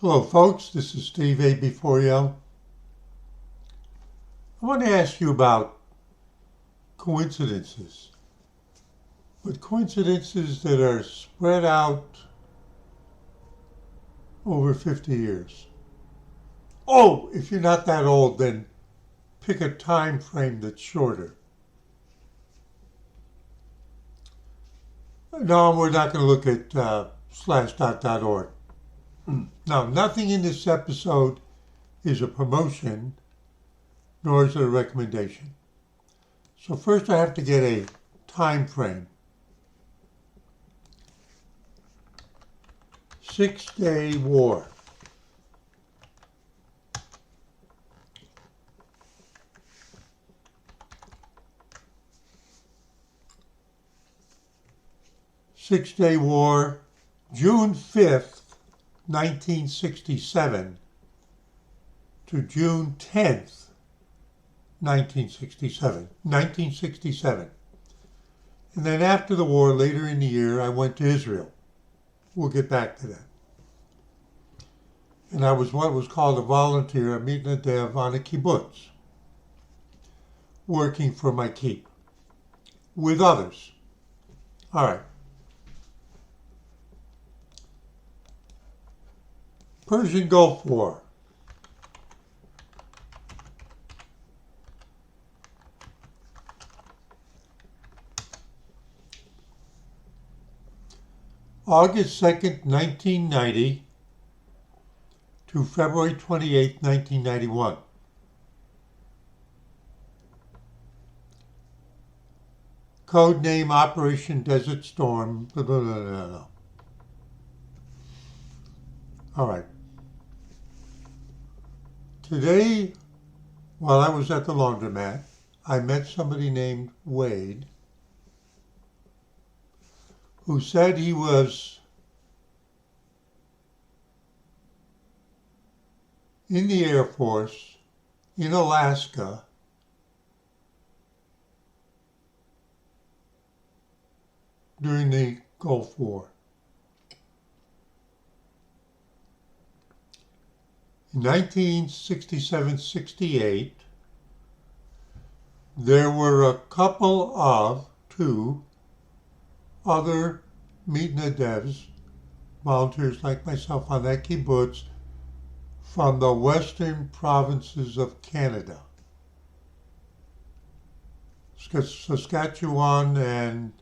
Hello folks, this is Steve AB4L. I want to ask you about coincidences, but coincidences that are spread out over 50 years. Oh, if you're not that old, then pick a time frame that's shorter. No, we're not going to look at /.org. Now, nothing in this episode is a promotion, nor is it a recommendation. So first I have to get a time frame. 6-Day War. Six-Day War, June 5th, 1967 to June 10th, 1967. 1967. And then after the war, later in the year, I went to Israel. We'll get back to that. And I was what was called a volunteer, a mitnadev on a kibbutz, working for my keep with others. All right. Persian Gulf War. August 2nd, 1990 to February 28th, 1991. Code name Operation Desert Storm. Blah, blah, blah, blah, blah. All right. Today, while I was at the laundromat, I met somebody named Wade who said he was in the Air Force in Alaska during the Gulf War. In 1967-68, there were a couple of two other mitnadevs, volunteers like myself on that kibbutz, from the western provinces of Canada, Saskatchewan and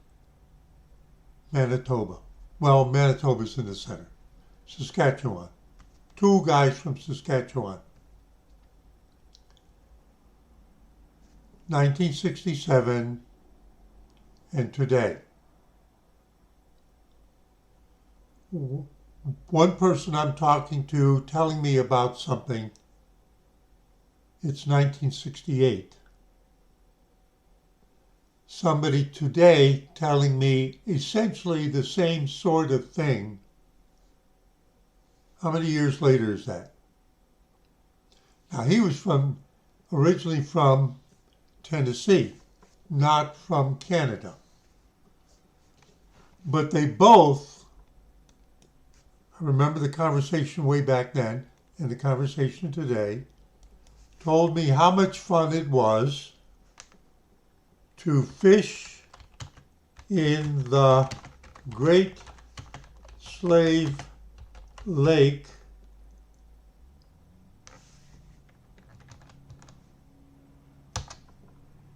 Manitoba. Well, Manitoba's in the center. Saskatchewan. Two guys from Saskatchewan. 1967 and today. One person I'm talking to telling me about something, it's 1968. Somebody today telling me essentially the same sort of thing. How many years later is that? Now, he was originally from Tennessee, not from Canada. But they both, I remember the conversation way back then and the conversation today, told me how much fun it was to fish in the Great Slave Lake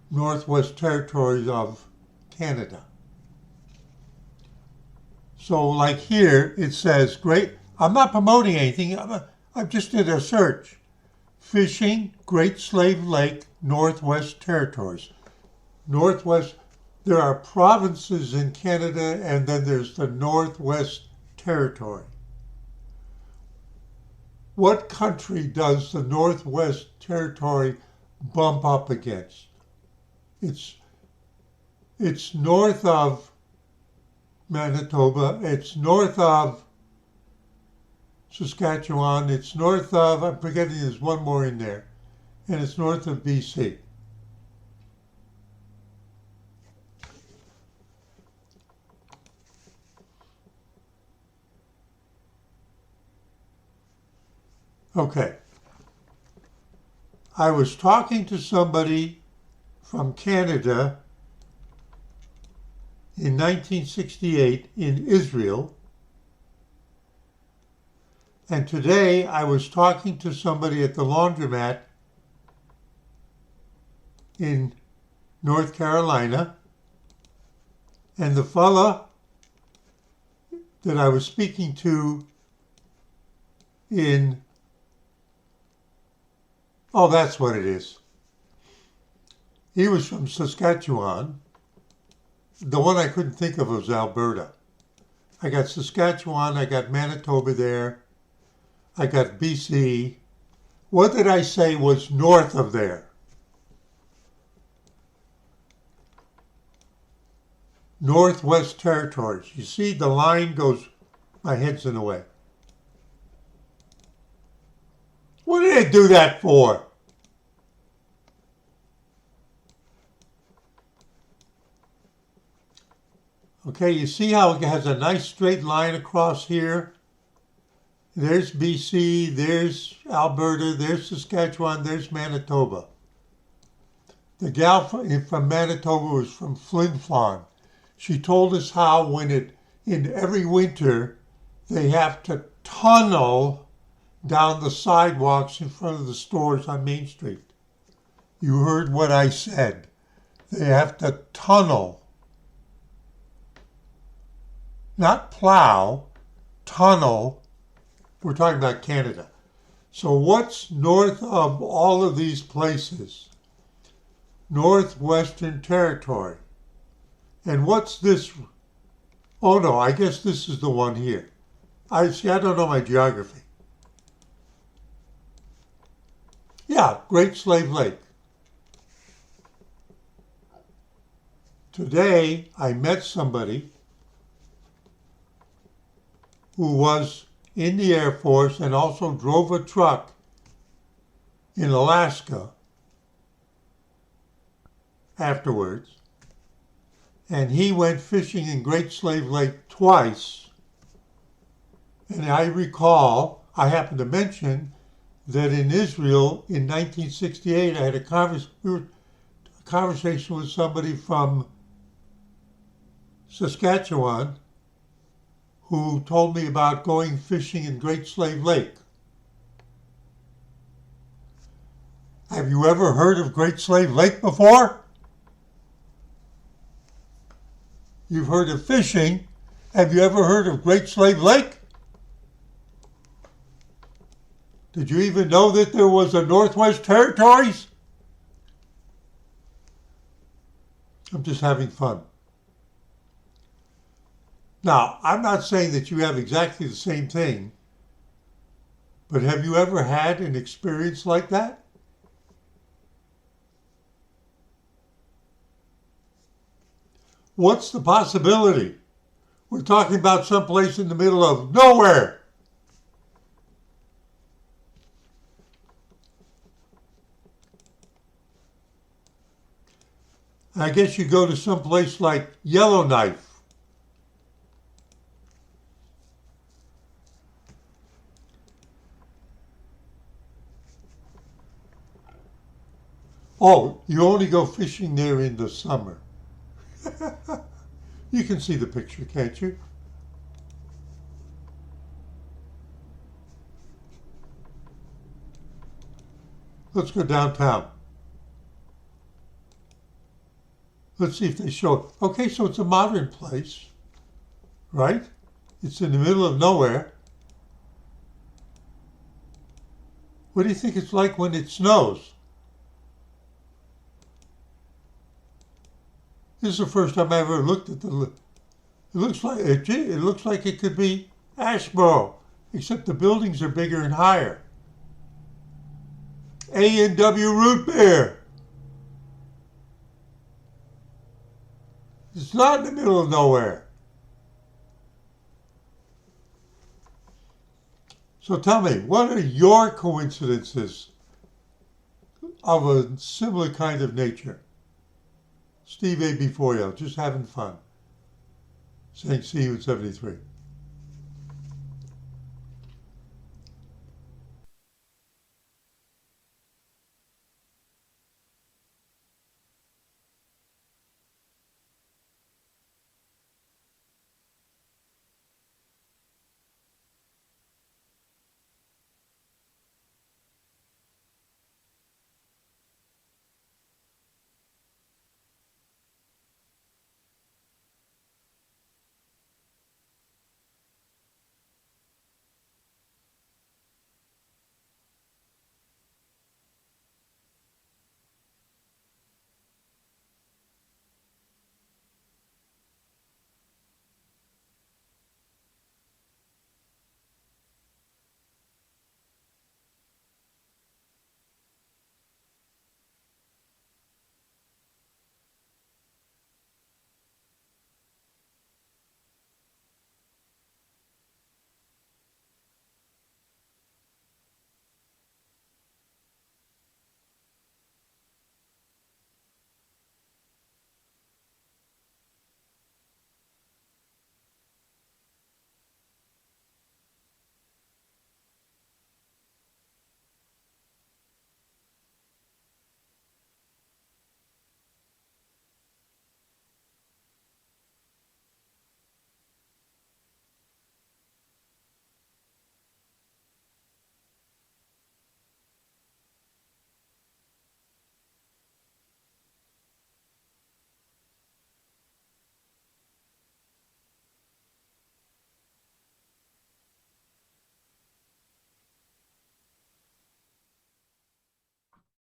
Northwest Territories of Canada. So like here, it says I'm not promoting anything, I just did a search. Fishing, Great Slave Lake, Northwest Territories. Northwest, there are provinces in Canada and then there's the Northwest Territory. What country does the Northwest Territory bump up against? It's north of Manitoba, it's north of Saskatchewan, it's north of, I'm forgetting there's one more in there, and it's north of BC. Okay. I was talking to somebody from Canada in 1968 in Israel, and today I was talking to somebody at the laundromat in North Carolina, and the fella that I was speaking to in, oh, that's what it is. He was from Saskatchewan. The one I couldn't think of was Alberta. I got Saskatchewan, I got Manitoba there, I got BC. What did I say was north of there? Northwest Territories. You see the line goes, my head's in the way. What did they do that for? Okay, you see how it has a nice straight line across here? There's BC, there's Alberta, there's Saskatchewan, there's Manitoba. The gal from Manitoba was from Flin Flon. She told us how in every winter they have to tunnel down the sidewalks in front of the stores on Main Street. You heard what I said. They have to tunnel. Not plow, tunnel. We're talking about Canada. So what's north of all of these places? Northwestern Territory. And what's this? Oh no, I guess this is the one here. I don't know my geography. Yeah, Great Slave Lake. Today I met somebody who was in the Air Force and also drove a truck in Alaska afterwards. And he went fishing in Great Slave Lake twice. And I recall, I happened to mention that in Israel in 1968, I had a conversation with somebody from Saskatchewan who told me about going fishing in Great Slave Lake. Have you ever heard of Great Slave Lake before? You've heard of fishing. Have you ever heard of Great Slave Lake? Did you even know that there was a Northwest Territories? I'm just having fun. Now, I'm not saying that you have exactly the same thing, but have you ever had an experience like that? What's the possibility? We're talking about someplace in the middle of nowhere. I guess you go to someplace like Yellowknife. Oh, you only go fishing there in the summer. You can see the picture, can't you? Let's go downtown. Let's see if they show it. Okay, so it's a modern place, right? It's in the middle of nowhere. What do you think it's like when it snows? This is the first time I ever looked at it looks like it could be Asheboro, except the buildings are bigger and higher. A&W root beer. It's not in the middle of nowhere. So tell me, what are your coincidences of a similar kind of nature? Steve A. Before you, just having fun. Saying see you in 73.